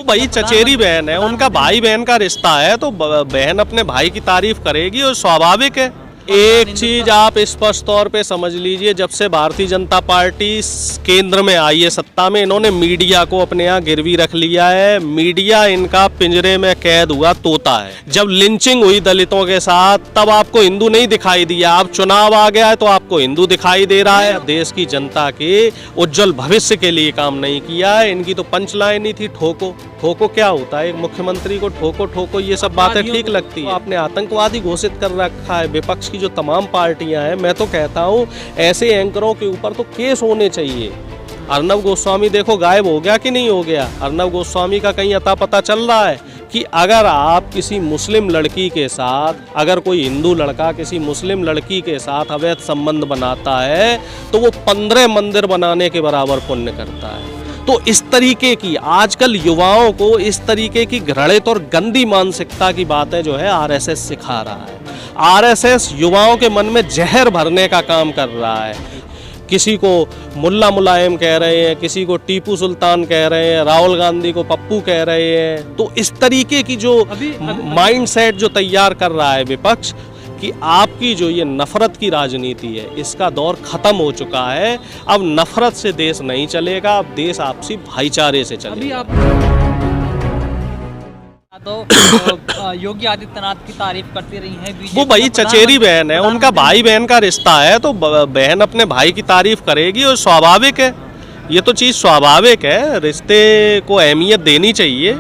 भाई चचेरी बहन है, उनका भाई बहन का रिश्ता है, तो बहन अपने भाई की तारीफ करेगी और स्वाभाविक है। एक चीज आप स्पष्ट तौर पे समझ लीजिए, जब से भारतीय जनता पार्टी केंद्र में आई है सत्ता में, इन्होंने मीडिया को अपने यहाँ गिरवी रख लिया है। मीडिया इनका पिंजरे में कैद हुआ तोता है। जब लिंचिंग हुई दलितों के साथ तब आपको हिंदू नहीं दिखाई दिया, अब चुनाव आ गया है तो आपको हिंदू दिखाई दे रहा है। देश की जनता के उज्जवल भविष्य के लिए काम नहीं किया है। इनकी तो पंचलाइन ही थी ठोको ठोको। क्या होता है, एक मुख्यमंत्री को ठोको ठोको, ये सब बातें ठीक लगती है। आपने आतंकवादी घोषित कर रखा है विपक्ष की जो तमाम पार्टियां हैं। मैं तो कहता हूं ऐसे एंकरों के ऊपर तो केस होने चाहिए। अर्नब गोस्वामी देखो गायब हो गया कि नहीं हो गया। अर्नब गोस्वामी का कहीं अता पता चल रहा है कि अगर आप किसी मुस्लिम लड़की के साथ, अगर कोई हिंदू लड़का किसी मुस्लिम लड़की के साथ अवैध संबंध बनाता है तो वो 15 मंदिर बनाने के बराबर पुण्य करता है। तो इस तरीके की आजकल युवाओं को इस तरीके की घृणित और गंदी मानसिकता की बातें जो है आरएसएस सिखा रहा है। आरएसएस युवाओं के मन में जहर भरने का काम कर रहा है। किसी को मुल्ला मुलायम कह रहे हैं, किसी को टीपू सुल्तान कह रहे हैं, राहुल गांधी को पप्पू कह रहे हैं। तो इस तरीके की जो माइंडसेट जो तैयार कर रहा है विपक्ष कि आपकी जो ये नफरत की राजनीति है, इसका दौर खत्म हो चुका है। अब नफरत से देश नहीं चलेगा, अब देश आपसी भाईचारे से चलेगा। तो योगी आदित्यनाथ की तारीफ करती रही है वो भाई चचेरी बहन है, उनका भाई बहन का रिश्ता है, तो बहन अपने भाई की तारीफ करेगी और स्वाभाविक है। ये तो चीज़ स्वाभाविक है, रिश्ते को अहमियत देनी चाहिए।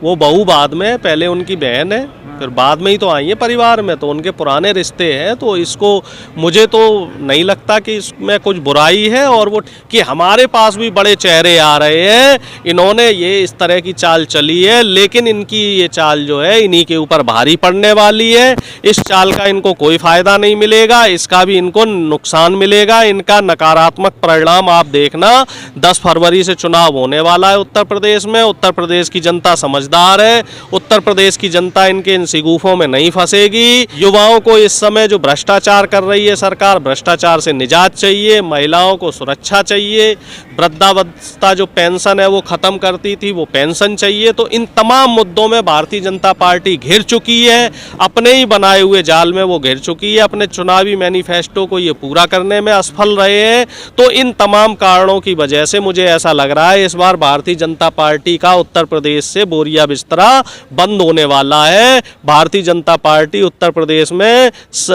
वो बहू बाद में, पहले उनकी बहन है, फिर बाद में ही तो आई है परिवार में, तो उनके पुराने रिश्ते हैं। तो इसको मुझे तो नहीं लगता कि इसमें कुछ बुराई है। और वो कि हमारे पास भी बड़े चेहरे आ रहे हैं, इन्होंने ये इस तरह की चाल चली है, लेकिन इनकी ये चाल जो है इन्हीं के ऊपर भारी पड़ने वाली है। इस चाल का इनको कोई फ़ायदा नहीं मिलेगा, इसका भी इनको नुकसान मिलेगा। इनका नकारात्मक परिणाम आप देखना। 10 फरवरी से चुनाव होने वाला है उत्तर प्रदेश में। उत्तर प्रदेश की जनता समझदार है, उत्तर प्रदेश की जनता इनके सिगूफों में नहीं फंसेगी। युवाओं को इस समय जो भ्रष्टाचार कर रही है सरकार, भ्रष्टाचार से निजात चाहिए, महिलाओं को सुरक्षा चाहिए, वृद्धावस्था जो पेंशन है वो खत्म करती थी वो पेंशन चाहिए। तो इन तमाम मुद्दों में भारतीय जनता पार्टी घिर चुकी है, अपने ही बनाए हुए जाल में वो घिर चुकी है। अपने चुनावी मैनिफेस्टो को ये पूरा करने में असफल रहे हैं। तो इन तमाम कारणों की वजह से मुझे ऐसा लग रहा है इस बार भारतीय जनता पार्टी का उत्तर प्रदेश से बोरिया बिस्तरा बंद होने वाला है। भारतीय जनता पार्टी उत्तर प्रदेश में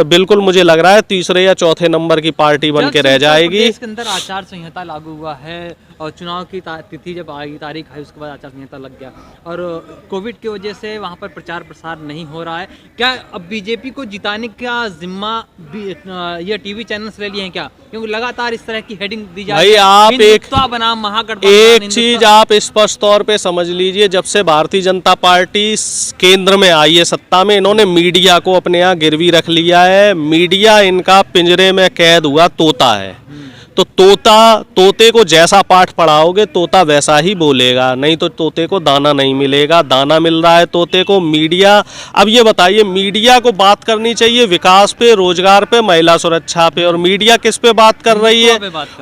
बिल्कुल मुझे लग रहा है तीसरे या चौथे नंबर की पार्टी बन के रह जाएगी। इसके अंदर आचार संहिता लागू हुआ है और चुनाव की तिथि जब आई, तारीख आई, उसके बाद आचार संहिता लग गया और कोविड की वजह से वहां पर प्रचार प्रसार नहीं हो रहा है। क्या अब बीजेपी को जिताने का जिम्मा ये टीवी चैनल्स ले लिए हैं क्या? क्योंकि लगातार इस तरह की हेडिंग दी जा रही है। आप बनाम महागठबंधन, एक चीज आप स्पष्ट तौर पे समझ लीजिए, जब से भारतीय जनता पार्टी केंद्र में आई है सत्ता में, इन्होंने मीडिया को अपने यहाँ गिरवी रख लिया है। मीडिया इनका पिंजरे में कैद हुआ तोता है। तो तोते को जैसा पाठ पढ़ाओगे तोता वैसा ही बोलेगा, नहीं तो तोते को दाना नहीं मिलेगा। दाना मिल रहा है तोते को मीडिया। अब ये बताइए, मीडिया को बात करनी चाहिए विकास पे, रोजगार पे, महिला सुरक्षा पे, और मीडिया किस पे बात कर रही है?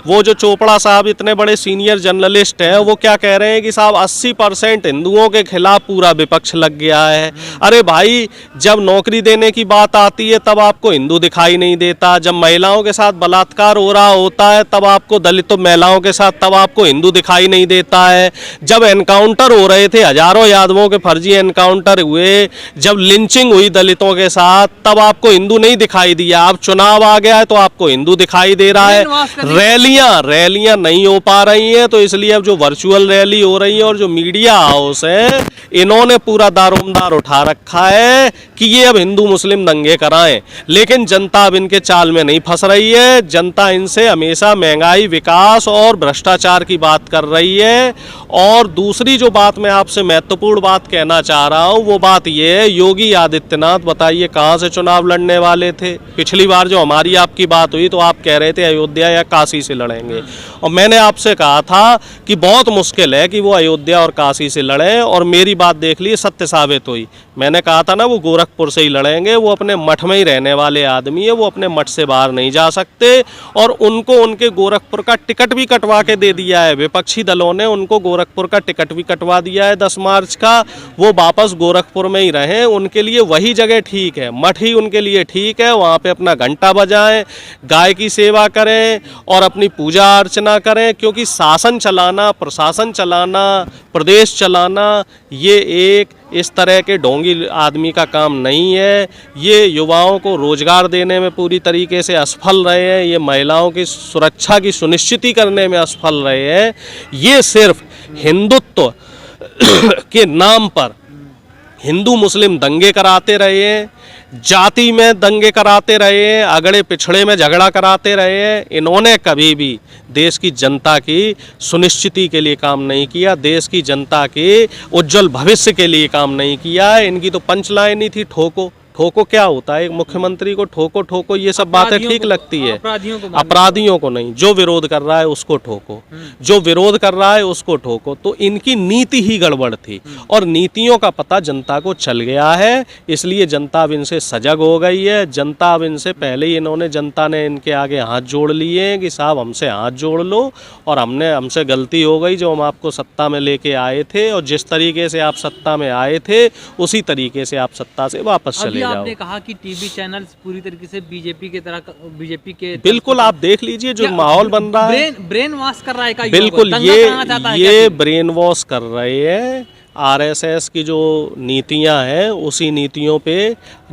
वो जो चोपड़ा साहब इतने बड़े सीनियर जर्नलिस्ट हैं, वो क्या कह रहे हैं कि साहब 80% हिंदुओं के खिलाफ पूरा विपक्ष लग गया है। अरे भाई, जब नौकरी देने की बात आती है तब आपको हिंदू दिखाई नहीं देता, जब महिलाओं के साथ बलात्कार हो रहा होता है तब आपको दलितों महिलाओं के साथ तब आपको हिंदू दिखाई नहीं देता है, जब एनकाउंटर हो रहे थे, हजारों यादवों के फर्जी एनकाउंटर हुए, जब लिंचिंग हुई दलितों के साथ तब आपको हिंदू नहीं दिखाई दिया। अब चुनाव आ गया है तो आपको हिंदू दिखाई दे रहा है। रैलियां नहीं हो पा रही हैं, तो इसलिए अब जो वर्चुअल रैली हो रही है और जो मीडिया हाउस है, इन्होंने पूरा दारोमदार उठा रखा है कि ये अब हिंदू मुस्लिम दंगे कराएं। लेकिन जनता अब इनके चाल में नहीं फंस रही है। जनता इनसे हमेशा महंगाई, विकास और भ्रष्टाचार की बात कर रही है। और दूसरी जो बात मैं आपसे महत्वपूर्ण बात कहना चाह रहा हूं, वो बात ये है, योगी आदित्यनाथ बताइए कहां से चुनाव लड़ने वाले थे? पिछली बार जो हमारी आपकी बात हुई तो आप कह रहे थे अयोध्या या काशी से लड़ेंगे, और मैंने आपसे कहा था कि बहुत मुश्किल है कि वो अयोध्या और काशी से लड़ें, और मेरी बात देख ली, सत्य साबित हुई। मैंने कहा था ना वो गोरखपुर गोरखपुर से ही लड़ेंगे। वो अपने मठ में ही रहने वाले आदमी है, वो अपने मठ से बाहर नहीं जा सकते और उनको उनके गोरखपुर का टिकट भी कटवा के दे दिया है। विपक्षी दलों ने उनको गोरखपुर का टिकट भी कटवा दिया है 10 मार्च का। वो वापस गोरखपुर में ही रहें, उनके लिए वही जगह ठीक है, मठ ही उनके लिए ठीक है। वहाँ पे अपना घंटा बजाएं, गाय की सेवा करें और अपनी पूजा अर्चना करें, क्योंकि शासन चलाना, प्रशासन चलाना, प्रदेश चलाना ये एक इस तरह के ढोंगी आदमी का काम नहीं है। ये युवाओं को रोजगार देने में पूरी तरीके से असफल रहे हैं, ये महिलाओं की सुरक्षा की सुनिश्चित करने में असफल रहे हैं। ये सिर्फ हिंदुत्व के नाम पर हिंदू मुस्लिम दंगे कराते रहे हैं, जाति में दंगे कराते रहे हैं, अगड़े पिछड़े में झगड़ा कराते रहे हैं। इन्होंने कभी भी देश की जनता की सुनिश्चिति के लिए काम नहीं किया, देश की जनता के उज्जवल भविष्य के लिए काम नहीं किया है। इनकी तो पंचलाइन ही थी ठोको ठोको। क्या होता है एक मुख्यमंत्री को ठोको ठोको, ये सब बातें ठीक लगती है। अपराधियों को नहीं, जो विरोध कर रहा है उसको ठोको, जो विरोध कर रहा है उसको ठोको। तो इनकी नीति ही गड़बड़ थी और नीतियों का पता जनता को चल गया है, इसलिए जनता अब इनसे सजग हो गई है। जनता अब इनसे पहले ही जनता ने इनके आगे हाथ जोड़ लिए हैं कि साहब हमसे हाथ जोड़ लो और हमसे गलती हो गई जो हम आपको सत्ता में लेके आए थे, और जिस तरीके से आप सत्ता में आए थे उसी तरीके से आप सत्ता से वापस चले। आपने कहा कि टीवी चैनल्स पूरी तरीके से बीजेपी के बिल्कुल आप देख लीजिए जो माहौल बन रहा है, ब्रेन वॉश कर रहा है। बिल्कुल ये ब्रेन वॉश कर रहे हैं। आरएसएस की जो नीतियां हैं उसी नीतियों पे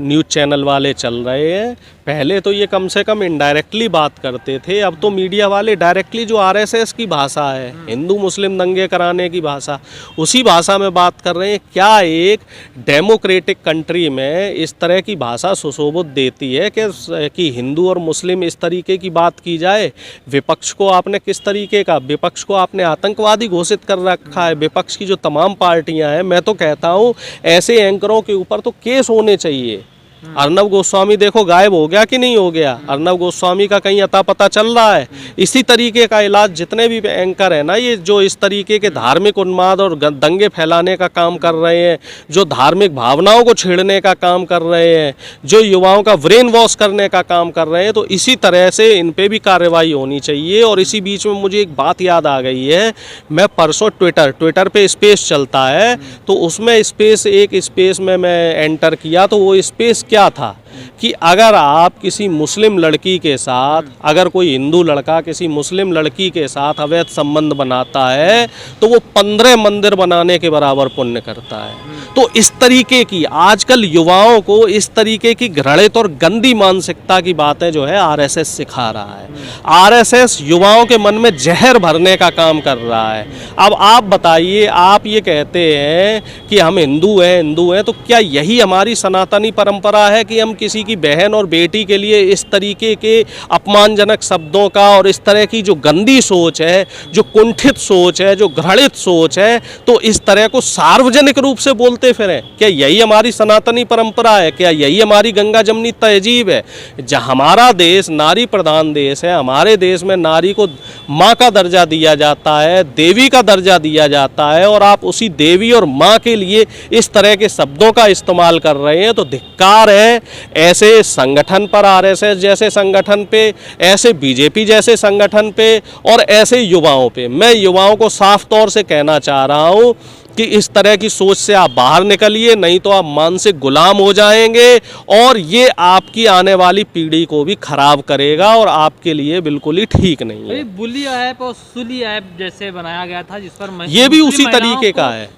न्यूज़ चैनल वाले चल रहे हैं। पहले तो ये कम से कम इनडायरेक्टली बात करते थे, अब तो मीडिया वाले डायरेक्टली जो आरएसएस की भाषा है, हिंदू मुस्लिम दंगे कराने की भाषा, उसी भाषा में बात कर रहे हैं। क्या एक डेमोक्रेटिक कंट्री में इस तरह की भाषा सुशोभित देती है कि हिंदू और मुस्लिम इस तरीके की बात की जाए? विपक्ष को आपने किस तरीके का, विपक्ष को आपने आतंकवादी घोषित कर रखा है। विपक्ष की जो तमाम पार्टियां हैं, मैं तो कहता हूँ ऐसे एंकरों के ऊपर तो केस होने चाहिए। अर्नब गोस्वामी देखो गायब हो गया कि नहीं हो गया? अर्नब गोस्वामी का कहीं अता पता चल रहा है? इसी तरीके का इलाज जितने भी एंकर है ना, ये जो इस तरीके के धार्मिक उन्माद और दंगे फैलाने का काम कर रहे हैं, जो धार्मिक भावनाओं को छेड़ने का काम कर रहे हैं, जो युवाओं का ब्रेन वॉश करने का काम कर रहे हैं, तो इसी तरह से इन पे भी कार्रवाई होनी चाहिए। और इसी बीच में मुझे एक बात याद आ गई है। मैं परसों ट्विटर पे स्पेस चलता है, तो उसमें एक स्पेस में मैं एंटर किया, तो वो स्पेस क्या था कि अगर आप किसी मुस्लिम लड़की के साथ, अगर कोई हिंदू लड़का किसी मुस्लिम लड़की के साथ अवैध संबंध बनाता है तो वो 15 मंदिर बनाने के बराबर पुण्य करता है। तो इस तरीके की आजकल युवाओं को इस तरीके की घृणित और गंदी मानसिकता की बातें जो है आरएसएस सिखा रहा है। आरएसएस युवाओं के मन में जहर भरने का काम कर रहा है। अब आप बताइए, आप ये कहते हैं कि हम हिंदू हैं, तो क्या यही हमारी सनातनी परंपरा है कि हम किसी की बहन और बेटी के लिए इस तरीके के अपमानजनक शब्दों का और इस तरह की जो गंदी सोच है, जो कुंठित सोच है, जो घृणित सोच है, तो इस तरह को सार्वजनिक रूप से बोलते फिरें? क्या यही हमारी सनातनी परंपरा है? क्या यही हमारी गंगा जमनी तहजीब है? जहाँ हमारा देश नारी प्रधान देश है, हमारे देश में नारी को माँ का दर्जा दिया जाता है, देवी का दर्जा दिया जाता है, और आप उसी देवी और माँ के लिए इस तरह के शब्दों का इस्तेमाल कर रहे हैं। तो धिक्कार है ऐसे संगठन पर, आरएसएस जैसे संगठन पे, ऐसे बीजेपी जैसे संगठन पे और ऐसे युवाओं पे। मैं युवाओं को साफ तौर से कहना चाह रहा हूँ कि इस तरह की सोच से आप बाहर निकलिए, नहीं तो आप मानसिक गुलाम हो जाएंगे और ये आपकी आने वाली पीढ़ी को भी खराब करेगा और आपके लिए बिल्कुल ही ठीक नहीं है। बुली ऐप और सुली ऐप जैसे बनाया गया था, जिस पर ये भी उसी तरीके का है,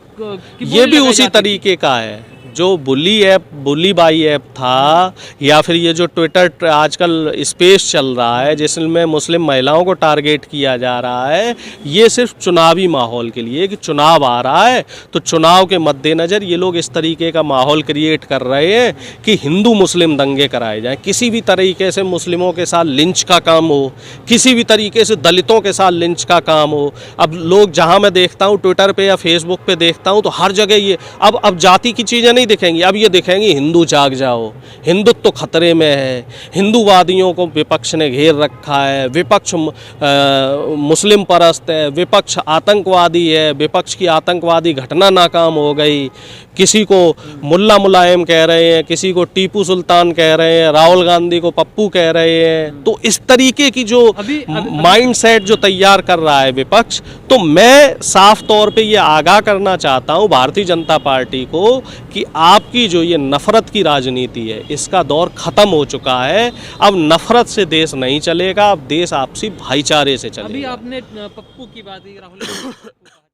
ये भी उसी तरीके का है। जो बुली बाई ऐप था, या फिर ये जो ट्विटर आजकल स्पेस चल रहा है जिसमें मुस्लिम महिलाओं को टारगेट किया जा रहा है, ये सिर्फ चुनावी माहौल के लिए, कि चुनाव आ रहा है तो चुनाव के मद्देनज़र ये लोग इस तरीके का माहौल क्रिएट कर रहे हैं कि हिंदू मुस्लिम दंगे कराए जाएं, किसी भी तरीके से मुस्लिमों के साथ लिंच का काम हो, किसी भी तरीके से दलितों के साथ लिंच का काम हो। अब लोग, जहाँ मैं देखता हूँ ट्विटर पर या फेसबुक पर देखता हूँ, तो हर जगह ये अब जाति की चीज़ें नहीं नहीं दिखेंगी। अब ये दिखेंगी हिंदू जाग जाओ, हिंदुत्व तो खतरे में है, हिंदूवादियों को विपक्ष ने घेर रखा है, विपक्ष मुस्लिम परस्त है, विपक्ष आतंकवादी है, विपक्ष की आतंकवादी घटना नाकाम हो गई, किसी को मुल्ला मुलायम कह रहे हैं, किसी को टीपू सुल्तान कह रहे हैं, राहुल गांधी को पप्पू कह रहे हैं। तो इस तरीके की जो माइंडसेट जो तैयार कर रहा है विपक्ष, तो मैं साफ तौर पे ये आगाह करना चाहता हूँ भारतीय जनता पार्टी को कि आपकी जो ये नफरत की राजनीति है इसका दौर खत्म हो चुका है। अब नफरत से देश नहीं चलेगा, अब देश आपसी भाईचारे से चलेगा। अभी आपने पप्पू की बात की, राहुल